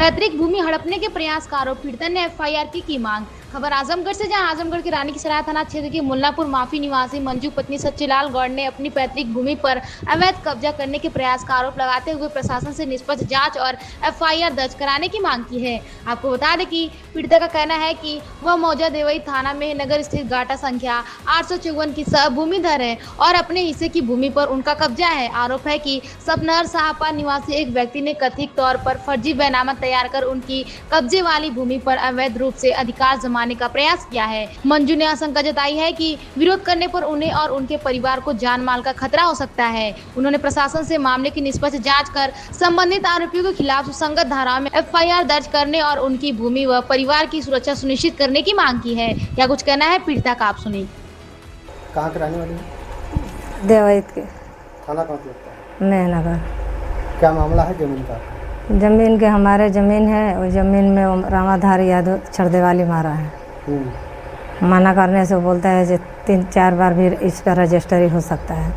पैतृक भूमि हड़पने के प्रयास का आरोप, पीड़िता ने एफआईआर की मांग। खबर आजमगढ़ से, जहां आजमगढ़ के रानी की सराय थाना क्षेत्र के मुल्लापुर माफी निवासी मंजू पत्नी सच्चीलाल गौड़ ने अपनी पैतृक भूमि पर अवैध कब्जा करने के प्रयास का आरोप लगाते हुए प्रशासन से निष्पक्ष जांच और एफआईआर दर्ज कराने की मांग की है। आपको बता दें कि पीड़िता का कहना है कि वह मौजा देवई थाना में नगर स्थित गाटा संख्या 854 की भूमिधर है और अपने हिस्से की भूमि पर उनका कब्जा है। आरोप है कि सपनहर साहपा निवासी एक व्यक्ति ने कथित तौर पर फर्जी बैनामा तैयार कर उनकी कब्जे वाली भूमि पर अवैध रूप से अधिकार जमाने का प्रयास किया है। मंजू ने आशंका जताई है कि विरोध करने पर उन्हें और उनके परिवार को जान माल का खतरा हो सकता है। उन्होंने प्रशासन से मामले की निष्पक्ष जांच कर संबंधित आरोपियों के खिलाफ सुसंगत धाराओं में एफआईआर दर्ज करने और उनकी भूमि व परिवार की सुरक्षा सुनिश्चित करने की मांग की है। क्या कुछ कहना है पीड़िता का, आप सुनिए। कहाँ के रहने वाली है? देवैत के। थाना कहाँ लगता है? मेहनगर। क्या मामला है जमीन का? जमीन के हमारे जमीन है, और जमीन में वो रामाधारी यादव छरदेवाली मारा है। मना करने से वो बोलता है कि 3-4 बार भी इस पर रजिस्ट्री हो सकता है।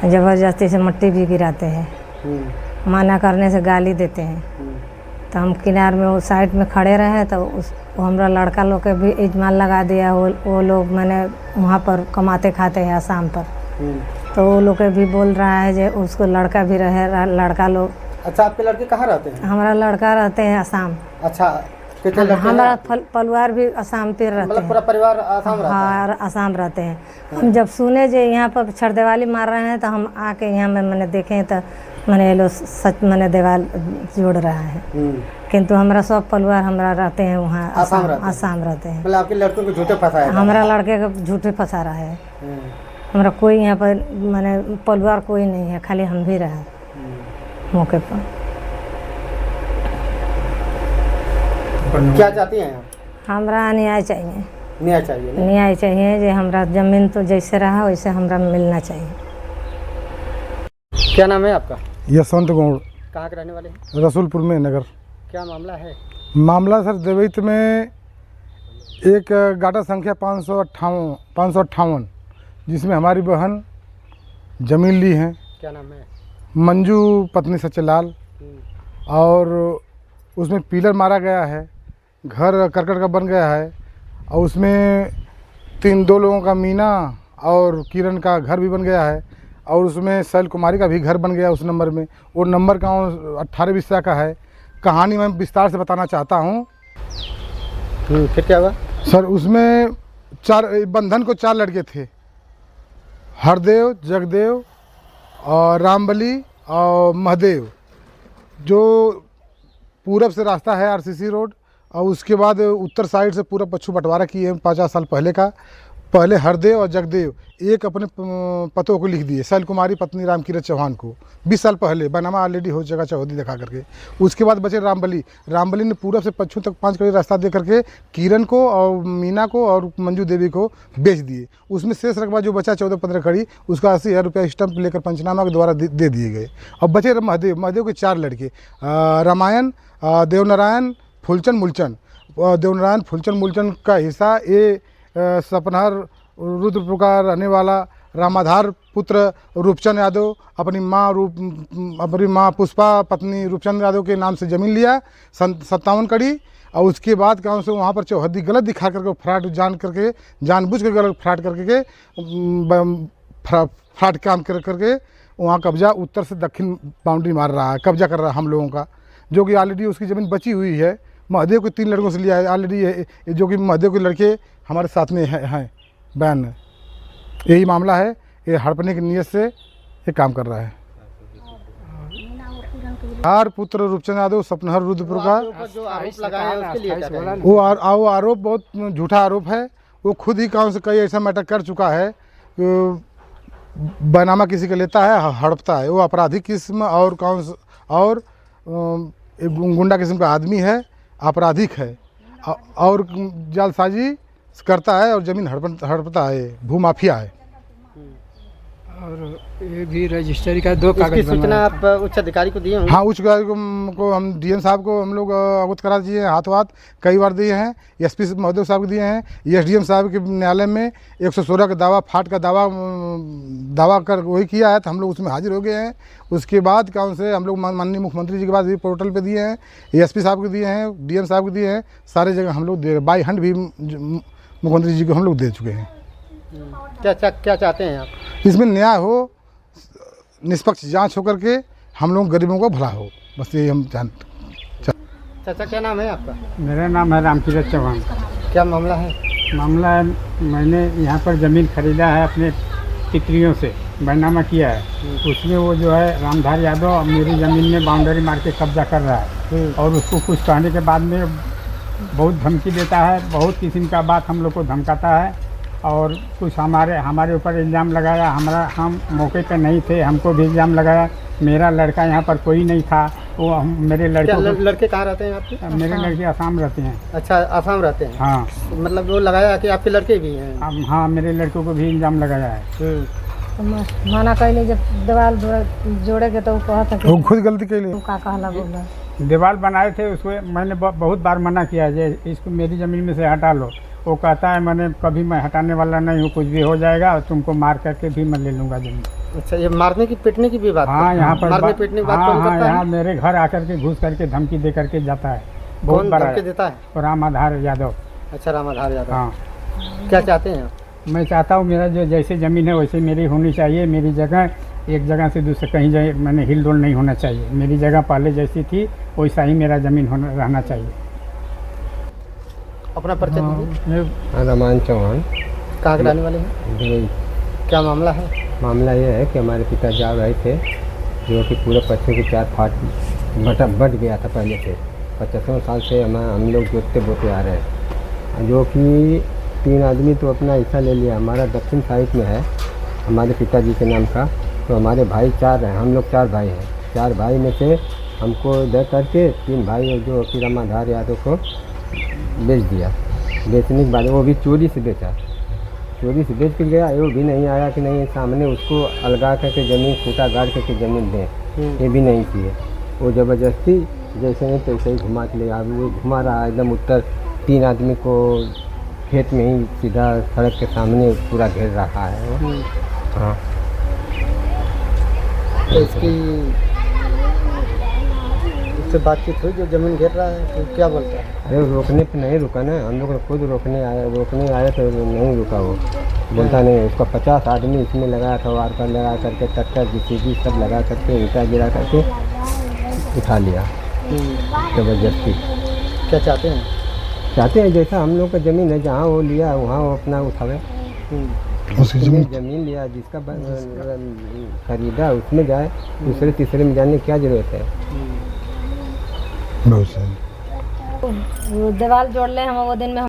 ज़बरदस्ती से मिट्टी भी गिराते हैं। मना करने से गाली देते हैं। तो हम किनार में उस साइड में खड़े रहे तो वो हमारा लड़का लोग के भी इजमाल लगा दिया। वो लोग मैंने वहाँ पर कमाते खाते हैं आसाम पर। तो वो लोग भी बोल रहा है जो उसको लड़का भी रहे, लड़का लोग। अच्छा, आपके लड़के कहाँ रहते हैं? हमारा लड़का रहते हैं आसाम। अच्छा, कितने लड़के हैं? हमारा परिवार भी आसाम पे रहते हैं। पूरा परिवार आसाम रहता है? हाँ, आसाम रहते हैं। हम जब सुने जो यहाँ पर छरदेवाली मार रहे हैं तो हम आके यहाँ में मैंने देखे तो मैंने लोग सच मैंने दीवार जोड़ रहा है। किंतु हमारा सब परिवार हमारा रहते हैं वहाँ आसाम रहते हैं। मतलब आपके लड़कों को झूठे फंसाया? हमारा लड़के को झूठे फंसा रहा है। हमारा कोई यहाँ पर मैंने परिवार कोई नहीं है, खाली हम भी रहे मौके पर। क्या चाहती हैं आप? हमारा न्याय चाहिए। न्याय चाहिए? न्याय चाहिए जो हमारा जमीन तो जैसे रहा वैसे हमारा मिलना चाहिए। क्या नाम है आपका? यशवंत गौड़। कहाँ के रहने वाले हैं? रसूलपुर में नगर। क्या मामला है? मामला सर देवैत में एक गाटा संख्या 558 जिसमें हमारी बहन जमीन ली है। क्या नाम है? मंजू पत्नी सच्चीलाल, और उसमें पिलर मारा गया है, घर करकट का बन गया है, और उसमें 2 लोगों का मीना और किरण का घर भी बन गया है, और उसमें शैल कुमारी का भी घर बन गया उस नंबर में। वो नंबर का 18 का है। कहानी मैं विस्तार से बताना चाहता हूँ। फिर क्या हुआ? सर उसमें बंधन को 4 लड़के थे, हरदेव, जगदेव और रामबली और महदेव। जो पूरब से रास्ता है आरसीसी रोड, और उसके बाद उत्तर साइड से पूरा पच्छू बंटवारा किए हैं 50 साल पहले का। पहले हरदेव और जगदेव एक अपने पतों को लिख दिए, शैल कुमारी पत्नी रामकिरत चौहान को 20 साल पहले, बैनामा ऑलरेडी हो जगह चौहदी दिखा करके। उसके बाद बचे रामबली ने पूरब से पश्चिम तक 5 कड़ी रास्ता दे करके किरण को और मीना को और मंजू देवी को बेच दिए। उसमें शेष रकबा जो बचा 14-15 कड़ी, उसका 80,000 रुपया स्टम्प लेकर पंचनामा के द्वारा दे दिए गए। और बचे महदेव के 4 लड़के, रामायण, देवनारायण, फुलचंद, मूलचंद। देवनारायण फुलचंद मूलचंद का हिस्सा ये सपनहर रुद्रपुर का रहने वाला रामाधार पुत्र रूपचंद यादव अपनी माँ पुष्पा पत्नी रूपचंद यादव के नाम से ज़मीन लिया 57 कड़ी। और उसके बाद क्या उनसे वहाँ पर चौहद्दी गलत दिखा करके फ्रॉड जानबूझ कर गलत फ्रॉड करके फ्रॉड काम करके वहाँ कब्जा उत्तर से दक्षिण बाउंड्री मार रहा है, कब्जा कर रहा है हम लोगों का, जो कि ऑलरेडी उसकी ज़मीन बची हुई है। महदेव के 3 लड़कों से लिया है ऑलरेडी, जो कि महदेव के लड़के हमारे साथ में हैं बयान। यही मामला है, ये हड़पने की नीयत से ये काम कर रहा है। हार पुत्र रूपचंद यादव सपनहर रुद्रपुर का जो आरोप लगाया है उसके लिए क्या कहेंगे? वो आरोप बहुत झूठा आरोप है। वो खुद ही काम से कई ऐसा मैटर कर चुका है, बैनामा किसी का लेता है, हड़पता है। वो आपराधिक किस्म और एक गुंडा किस्म का आदमी है, आपराधिक है और जालसाजी करता है और ज़मीन हड़पता है, भूमाफिया है। और ये भी रजिस्ट्री का 2 इसकी कागज सूचना बनवाया आप उच्च अधिकारी को दिए होंगे? हाँ, उच्च अधिकारी को हम डीएम साहब को हम लोग अवगत करा दिए हैं, हाथों हाथ कई बार दिए हैं। एसपी महोदय साहब को दिए हैं। एसडीएम साहब के न्यायालय में 116 का दावा, फाट का दावा कर वही किया है, तो हम लोग उसमें हाजिर हो गए हैं। उसके बाद कौन से हम लोग माननीय मुख्यमंत्री जी के पास भी पोर्टल पे दिए हैं, एसपी साहब को दिए हैं, डीएम साहब को दिए हैं, सारे जगह हम लोग दे, बाई हैंड भी मुख्यमंत्री जी को हम लोग दे चुके हैं। क्या चाहते हैं आप? इसमें न्याय हो, निष्पक्ष जांच हो करके हम लोग गरीबों को भला हो, बस यही हम जानते। चाचा क्या नाम है आपका? मेरा नाम है रामकिरत चौहान। क्या मामला है? मामला है, मैंने यहाँ पर ज़मीन खरीदा है अपने पितरियों से, बैनामा किया है। उसमें वो जो है रामधार यादव मेरी ज़मीन में बाउंड्री मार के कब्जा कर रहा है और उसको कुछ कहने के बाद में बहुत धमकी देता है, बहुत किस्म का बात हम लोग को धमकाता है और कुछ हमारे ऊपर इल्ज़ाम लगाया। हम मौके पे नहीं थे, हमको भी इल्ज़ाम लगाया। मेरा लड़का यहाँ पर कोई नहीं था, वो मेरे लड़के कहाँ रहते हैं आपके? मेरे लड़के आसाम रहते हैं। अच्छा, आसाम रहते हैं। हाँ, मतलब वो लगाया कि आपके लड़के भी हैं? हाँ, मेरे लड़कों को भी इल्ज़ाम लगाया है। माना कैले जब दीवार जोड़ेगे तो वो कहता कि वो खुद गलती के लिए तू का कहला बोला। दीवार बनाए थे, उसको मैंने बहुत बार मना किया है, इसको मेरी ज़मीन में से हटा लो। वो कहता है मैंने कभी मैं हटाने वाला नहीं हूँ, कुछ भी हो जाएगा और तुमको मार करके भी मैं ले लूँगा ज़मीन। अच्छा, ये मारने की पीटने की भी बात? हाँ, यहाँ पर मारने पीटने की बात कौन करता है? यहाँ मेरे घर आकर के घुस करके धमकी दे करके जाता है। बहुत कौन बड़ा धमकी देता है? रामाधार यादव। अच्छा, रामाधार यादव। हाँ, क्या चाहते हैं आप? मैं चाहता हूँ मेरा जो जैसे ज़मीन है वैसे मेरी होनी चाहिए। मेरी जगह एक जगह से दूसरे कहीं जाए मैंने हिल डुल नहीं होना चाहिए। मेरी जगह पहले जैसी थी वैसा ही मेरा ज़मीन रहना चाहिए। अपना परिचय दीजिए। रमान चौहान। कहाँ के रहने वाले हैं? भिवई। क्या मामला है? मामला ये है कि हमारे पिता जा रहे थे, जो कि पूरे पश्चिम के 4 फाट बट गया था पहले से। 75 साल से हम लोग जोतते बोते आ रहे हैं, जो कि 3 आदमी तो अपना हिस्सा ले लिया। हमारा दक्षिण साइड में है हमारे पिताजी के नाम का, तो हमारे भाई 4 हैं, हम लोग 4 भाई हैं। 4 भाई में से हमको दे करके 3 भाई जो कि रामाधार यादव को बेच दिया। बेचने के बाद वो भी चोरी से बेचा, चोरी से बेच के गया। वो भी नहीं आया कि नहीं सामने उसको अलगा करके ज़मीन खूंटा गाड़ करके ज़मीन दें, ये भी नहीं किए। वो ज़बरदस्ती जैसे नहीं तैसे ही घुमा के ले, अब वो घुमा रहा एकदम उत्तर। 3 आदमी को खेत में ही सीधा सड़क के सामने पूरा घेर रखा है वो। हाँ, तो उससे बातचीत हुई जो ज़मीन घेर रहा है, तो क्या बोलता है? अरे रोकने पे नहीं रुका ना, हम लोग खुद रोकने आए तो नहीं रुका। वो बोलता नहीं। उसका 50 आदमी इसमें लगाया था, वार कर लगा करके ट्रैक्टर JCB सब लगा करके ईंटा गिरा करके उठा लिया ज़बरदस्ती। क्या चाहते हैं? चाहते हैं जैसा हम लोग का ज़मीन है, जहाँ वो लिया वहाँ वो अपना उठावे। उसकी ज़मीन लिया जिसका खरीदा उसमें जाए, दूसरे तीसरे में जाने की क्या ज़रूरत है? बहुत सही। वो दीवार जोड़ ले हम वो दिन में